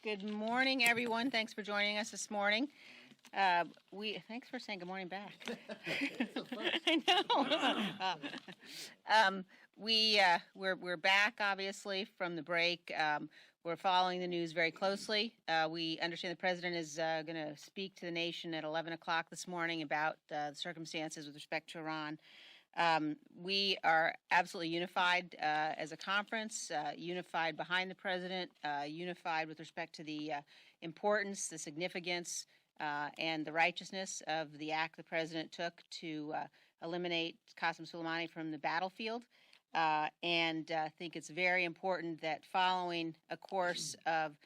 Good morning, everyone. Thanks for joining us this morning. Thanks for saying good morning back. I know. We're back, obviously, from the break. We're following the news very closely. We understand the president is going to speak to the nation at 11 o'clock this morning about the circumstances with respect to Iran. We are absolutely unified as a conference, unified behind the president, unified with respect to the importance, the significance, and the righteousness of the act the president took to eliminate Qasem Soleimani from the battlefield. And I think it's very important that following a course of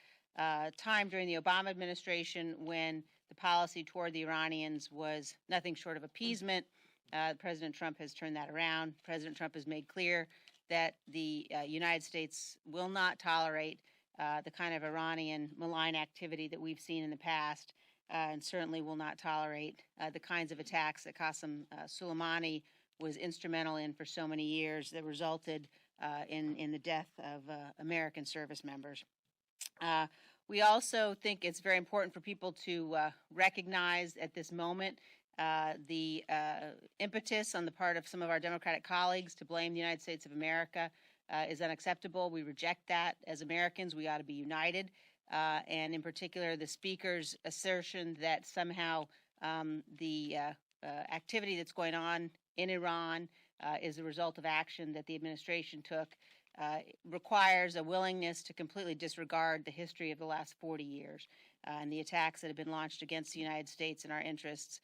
time during the Obama administration when the policy toward the Iranians was nothing short of appeasement, President Trump has turned that around. President Trump has made clear that the United States will not tolerate the kind of Iranian malign activity that we've seen in the past, and certainly will not tolerate the kinds of attacks that Qasem Soleimani was instrumental in for so many years that resulted in the death of American service members. We also think it's very important for people to recognize at this moment the impetus on the part of some of our Democratic colleagues to blame the United States of America is unacceptable. We reject that. As Americans, we ought to be united. And in particular, the speaker's assertion that somehow the activity that's going on in Iran is a result of action that the administration took requires a willingness to completely disregard the history of the last 40 years and the attacks that have been launched against the United States and our interests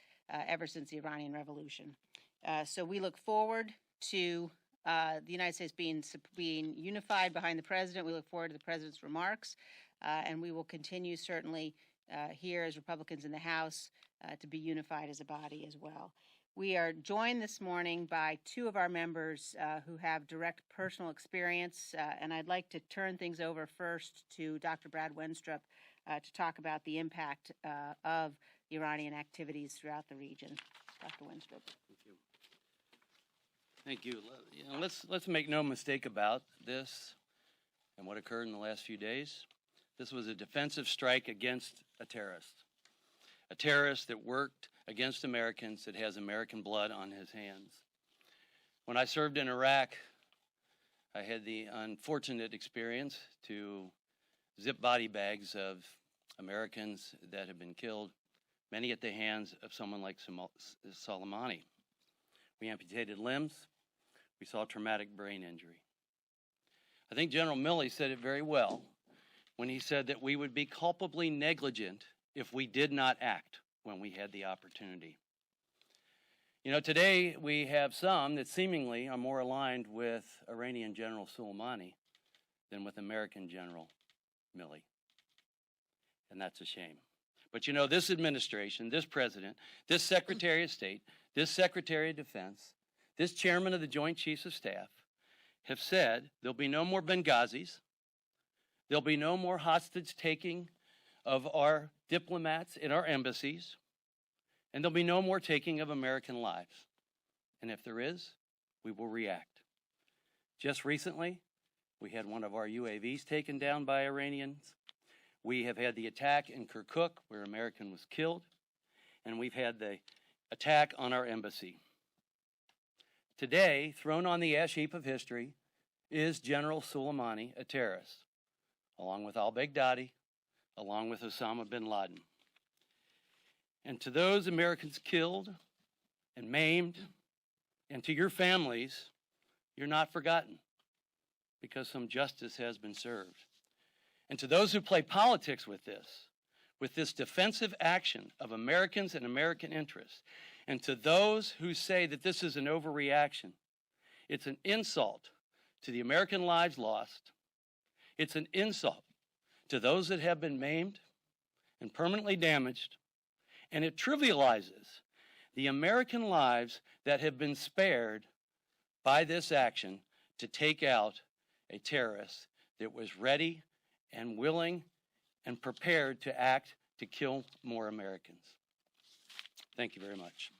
ever since the Iranian Revolution. So we look forward to the United States being unified behind the president. We look forward to the president's remarks, and we will continue certainly here as Republicans in the House to be unified as a body as well. We are joined this morning by two of our members who have direct personal experience, and I'd like to turn things over first to Dr. Brad Wenstrup to talk about the impact of Iranian activities throughout the region. Dr. Wenstrup. Thank you. Let's make no mistake about this and what occurred in the last few days. This was a defensive strike against a terrorist that worked against Americans, that has American blood on his hands. When I served in Iraq, I had the unfortunate experience to zip body bags of Americans that had been killed, many at the hands of someone like Soleimani. We amputated limbs. We saw traumatic brain injury. I think General Milley said it very well when he said that we would be culpably negligent if we did not act when we had the opportunity. You know, today we have some that seemingly are more aligned with Iranian General Soleimani than with American General Milley. And that's a shame. But you know, this administration, this president, this Secretary of State, this Secretary of Defense, this Chairman of the Joint Chiefs of Staff have said there'll be no more Benghazis, there'll be no more hostage taking of our diplomats in our embassies, and there'll be no more taking of American lives. And if there is, we will react. Just recently, we had one of our UAVs taken down by Iranians. We have had the attack in Kirkuk, where an American was killed, and we've had the attack on our embassy. Today, thrown on the ash heap of history, is General Soleimani, a terrorist, along with al-Baghdadi, along with Osama bin Laden. And to those Americans killed and maimed, and to your families, you're not forgotten, because some justice has been served. And to those who play politics with this defensive action of Americans and American interests, and to those who say that this is an overreaction, it's an insult to the American lives lost. It's an insult to those that have been maimed and permanently damaged, and it trivializes the American lives that have been spared by this action to take out a terrorist that was ready and willing and prepared to act to kill more Americans. Thank you very much.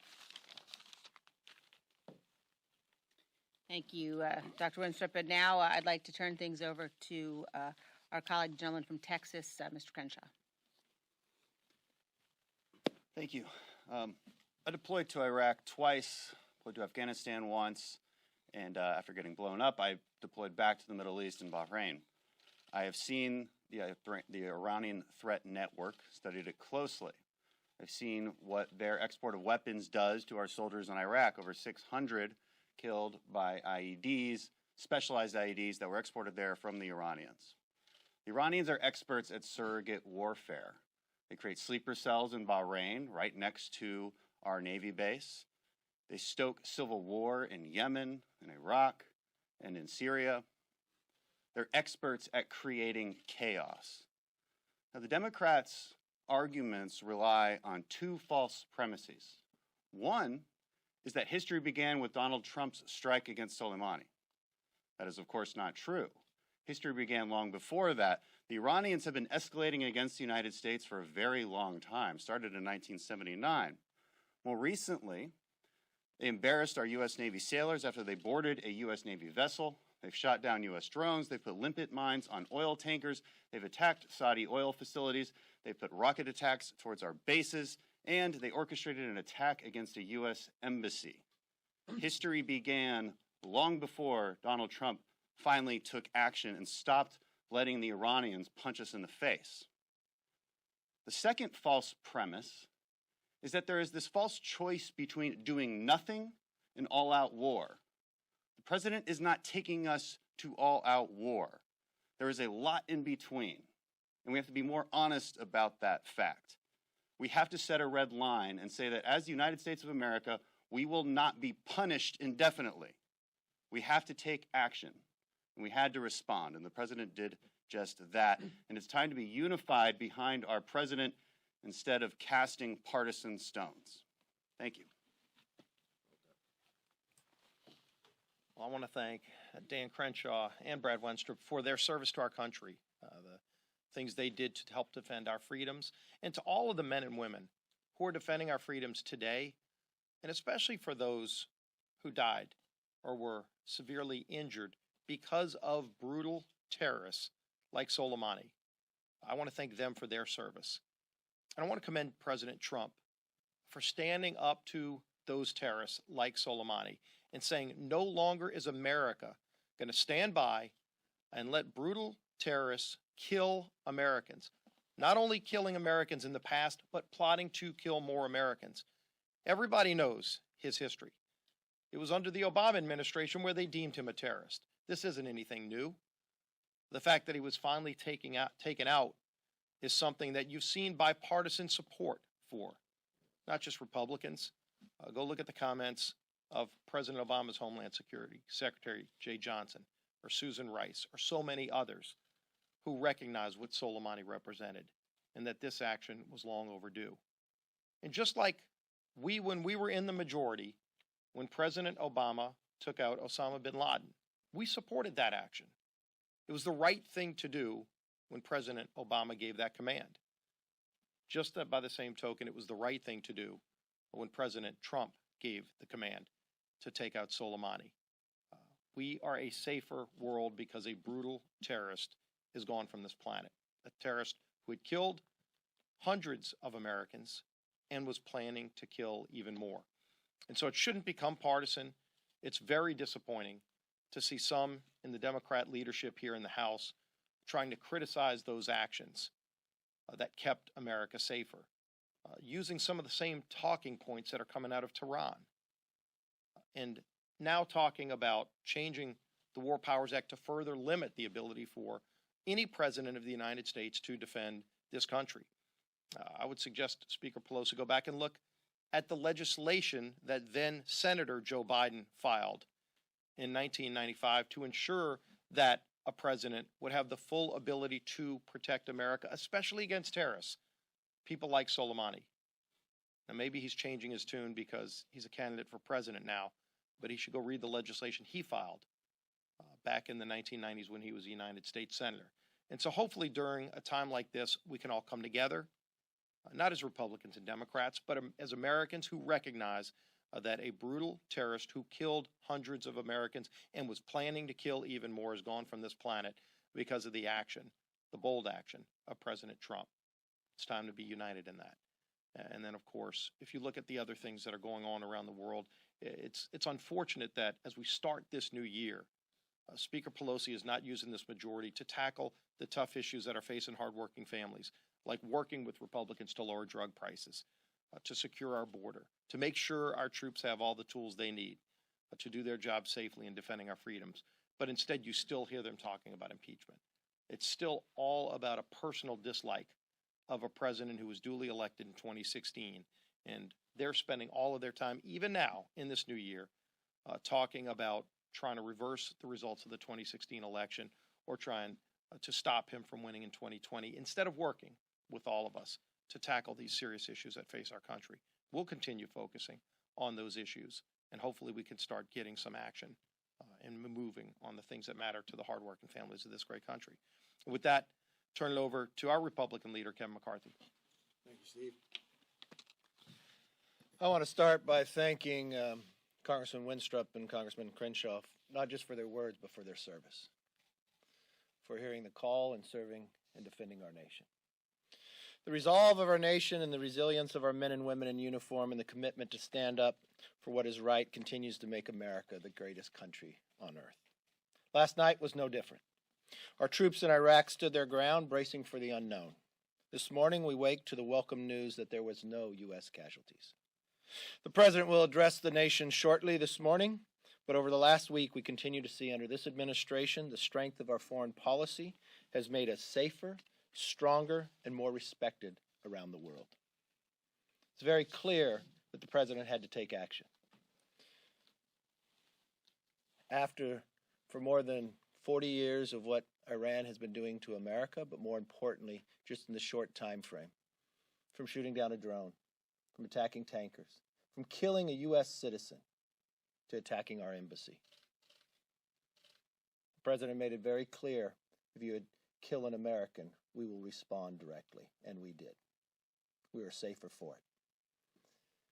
Thank you, Dr. Wenstrup. And now I'd like to turn things over to our colleague gentleman from Texas, Mr. Crenshaw. Thank you. I deployed to Iraq twice, deployed to Afghanistan once, and after getting blown up, I deployed back to the Middle East in Bahrain. I have seen the Iranian threat network, studied it closely. I've seen what their export of weapons does to our soldiers in Iraq. Over 600 killed by IEDs, specialized IEDs that were exported there from the Iranians. The Iranians are experts at surrogate warfare. They create sleeper cells in Bahrain, right next to our Navy base. They stoke civil war in Yemen, in Iraq, and in Syria. They're experts at creating chaos. Now, the Democrats' arguments rely on two false premises. One is that history began with Donald Trump's strike against Soleimani. That is, of course, not true. History began long before that. The Iranians have been escalating against the United States for a very long time, started in 1979. More recently, they embarrassed our U.S. Navy sailors after they boarded a U.S. Navy vessel. They've shot down U.S. drones. They've put limpet mines on oil tankers. They've attacked Saudi oil facilities. They've put rocket attacks towards our bases. And they orchestrated an attack against a U.S. embassy. History began long before Donald Trump finally took action and stopped letting the Iranians punch us in the face. The second false premise is that there is this false choice between doing nothing and all-out war. The president is not taking us to all-out war. There is a lot in between, and we have to be more honest about that fact. We have to set a red line and say that as the United States of America, we will not be punished indefinitely. We have to take action, and we had to respond, and the president did just that. And it's time to be unified behind our president instead of casting partisan stones. Thank you. Well, I want to thank Dan Crenshaw and Brad Wenstrup for their service to our country, the things they did to help defend our freedoms, and to all of the men and women who are defending our freedoms today, and especially for those who died or were severely injured because of brutal terrorists like Soleimani. I want to thank them for their service. And I want to commend President Trump for standing up to those terrorists like Soleimani and saying no longer is America going to stand by and let brutal terrorists kill Americans. Not only killing Americans in the past, but plotting to kill more Americans. Everybody knows his history. It was under the Obama administration where they deemed him a terrorist. This isn't anything new. The fact that he was finally taken out is something that you've seen bipartisan support for, not just Republicans. Go look at the comments of President Obama's Homeland Security Secretary Jay Johnson or Susan Rice or so many others who recognized what Soleimani represented and that this action was long overdue. And just like when we were in the majority, when President Obama took out Osama bin Laden, we supported that action. It was the right thing to do when President Obama gave that command. Just by the same token, it was the right thing to do when President Trump gave the command to take out Soleimani. We are a safer world because a brutal terrorist is gone from this planet. A terrorist who had killed hundreds of Americans and was planning to kill even more. And so it shouldn't become partisan. It's very disappointing to see some in the Democrat leadership here in the House trying to criticize those actions that kept America safer, using some of the same talking points that are coming out of Tehran, and now talking about changing the War Powers Act to further limit the ability for any president of the United States to defend this country. I would suggest Speaker Pelosi go back and look at the legislation that then Senator Joe Biden filed in 1995 to ensure that a president would have the full ability to protect America, especially against terrorists, people like Soleimani. Now, maybe he's changing his tune because he's a candidate for president now, but he should go read the legislation he filed back in the 1990s when he was a United States Senator. And so hopefully during a time like this, we can all come together, not as Republicans and Democrats, but as Americans who recognize that a brutal terrorist who killed hundreds of Americans and was planning to kill even more is gone from this planet because of the action the bold action of President Trump. It's time to be united in that. And then, of course, if you look at the other things that are going on around the world, it's unfortunate that as we start this new year, Speaker Pelosi is not using this majority to tackle the tough issues that are facing hardworking families, like working with Republicans to lower drug prices, to secure our border, to make sure our troops have all the tools they need to do their job safely in defending our freedoms. But instead, you still hear them talking about impeachment. It's still all about a personal dislike of a president who was duly elected in 2016. And they're spending all of their time, even now in this new year, talking about trying to reverse the results of the 2016 election or trying to stop him from winning in 2020, instead of working with all of us to tackle these serious issues that face our country. We'll continue focusing on those issues, and hopefully we can start getting some action and moving on the things that matter to the hardworking families of this great country. And with that, turn it over to our Republican leader, Kevin McCarthy. Thank you, Steve. I want to start by thanking Congressman Winstrup and Congressman Crenshaw, not just for their words, but for their service, for hearing the call and serving and defending our nation. The resolve of our nation and the resilience of our men and women in uniform and the commitment to stand up for what is right continues to make America the greatest country on earth. Last night was no different. Our troops in Iraq stood their ground, bracing for the unknown. This morning, we wake to the welcome news that there was no U.S. casualties. The President will address the nation shortly this morning, but over the last week, we continue to see under this administration the strength of our foreign policy has made us safer, stronger, and more respected around the world. It's very clear that the President had to take action. For more than 40 years of what Iran has been doing to America, but more importantly, just in the short time frame, from shooting down a drone, from attacking tankers, from killing a U.S. citizen, to attacking our embassy. The President made it very clear, if you would kill an American, we will respond directly, and we did. We are safer for it.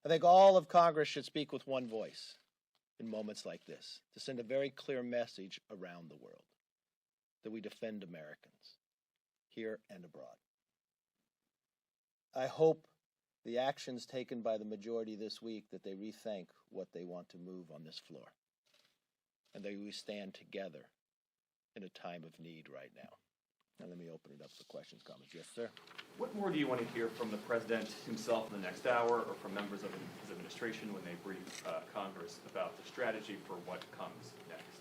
I think all of Congress should speak with one voice in moments like this, to send a very clear message around the world that we defend Americans, here and abroad. I hope the actions taken by the majority this week, that they rethink what they want to move on this floor, and that we stand together in a time of need right now. Now let me open it up for questions, comments. Yes, sir? What more do you want to hear from the President himself in the next hour, or from members of his administration when they brief Congress about the strategy for what comes next?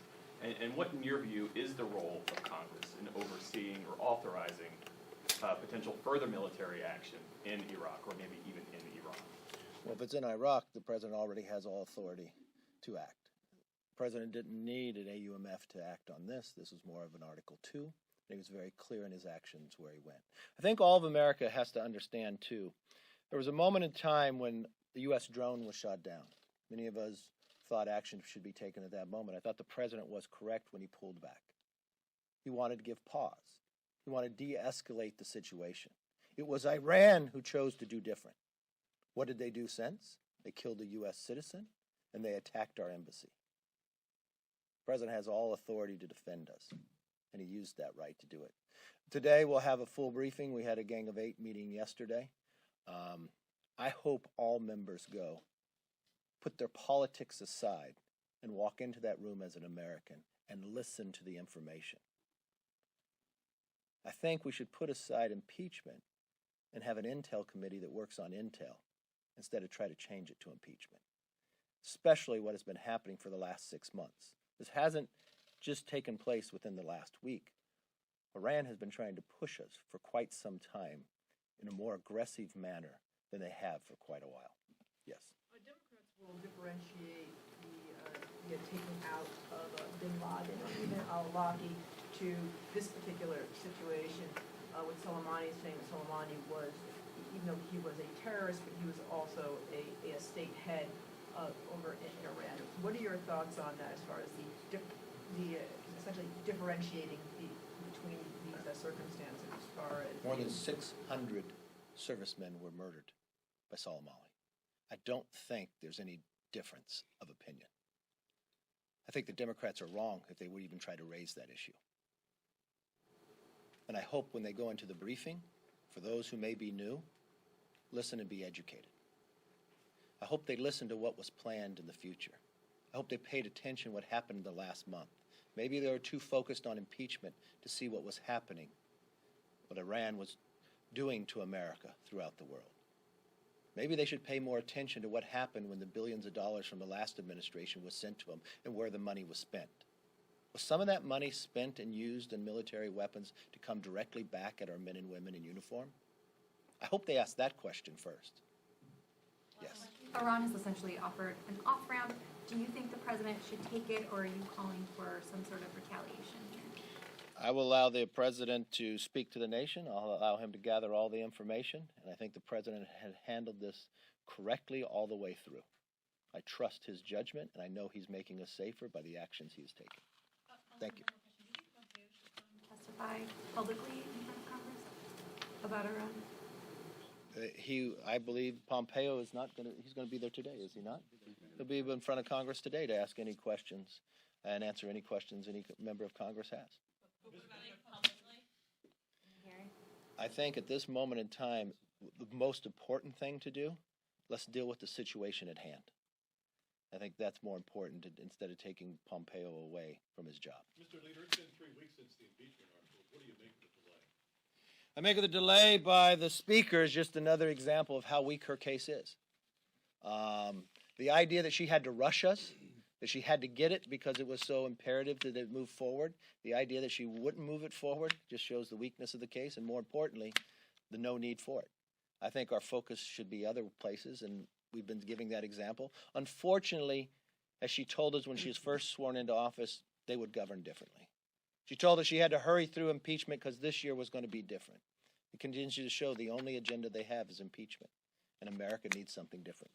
And what, in your view, is the role of Congress in overseeing or authorizing potential further military action in Iraq, or maybe even in Iran? Well, if it's in Iraq, the President already has all authority to act. The President didn't need an AUMF to act on this. This was more of an Article 2. He was very clear in his actions where he went. I think all of America has to understand, too, there was a moment in time when the U.S. drone was shot down. Many of us thought action should be taken at that moment. I thought the President was correct when he pulled back. He wanted to give pause. He wanted to de-escalate the situation. It was Iran who chose to do different. What did they do since? They killed a U.S. citizen, and they attacked our embassy. The President has all authority to defend us, and he used that right to do it. Today, we'll have a full briefing. We had a Gang of 8 meeting yesterday. I hope all members go, put their politics aside, and walk into that room as an American and listen to the information. I think we should put aside impeachment and have an intel committee that works on intel instead of try to change it to impeachment, especially what has been happening for the last 6 months. This hasn't just taken place within the last week. Iran has been trying to push us for quite some time in a more aggressive manner than they have for quite a while. Yes? Democrats will differentiate the taking out of bin Laden or even al-Awlaki to this particular situation with Soleimani, saying that Soleimani was, even though he was a terrorist, but he was also a state head over in Iran. What are your thoughts on that as far as the essentially differentiating between these circumstances as far as... More than 600 servicemen were murdered by Soleimani. I don't think there's any difference of opinion. I think the Democrats are wrong if they would even try to raise that issue. And I hope when they go into the briefing, for those who may be new, listen and be educated. I hope they listen to what was planned in the future. I hope they paid attention to what happened in the last month. Maybe they were too focused on impeachment to see what was happening, what Iran was doing to America throughout the world. Maybe they should pay more attention to what happened when the billions of dollars from the last administration was sent to them and where the money was spent. Was some of that money spent and used in military weapons to come directly back at our men and women in uniform? I hope they ask that question first. Yes. Iran has essentially offered an off-ramp. Do you think the president should take it, or are you calling for some sort of retaliation here? I will allow the president to speak to the nation. I'll allow him to gather all the information, and I think the president has handled this correctly all the way through. I trust his judgment, and I know he's making us safer by the actions he is taking. Thank you. Testify publicly in front of Congress about Iran? I believe Pompeo is not going to, he's going to be there today, is he not? He'll be in front of Congress today to ask any questions and answer any questions any member of Congress has. I think at this moment in time, the most important thing to do, let's deal with the situation at hand. I think that's more important instead of taking Pompeo away from his job. Mr. Leader, it's been 3 weeks since the impeachment articles. What do you make of the delay? I make of the delay by the speaker is just another example of how weak her case is. The idea that she had to rush us, that she had to get it because it was so imperative that it move forward, the idea that she wouldn't move it forward just shows the weakness of the case, and more importantly, the no need for it. I think our focus should be other places, and we've been giving that example. Unfortunately, as she told us when she was first sworn into office, they would govern differently. She told us she had to hurry through impeachment because this year was going to be different. It continues to show the only agenda they have is impeachment, and America needs something different.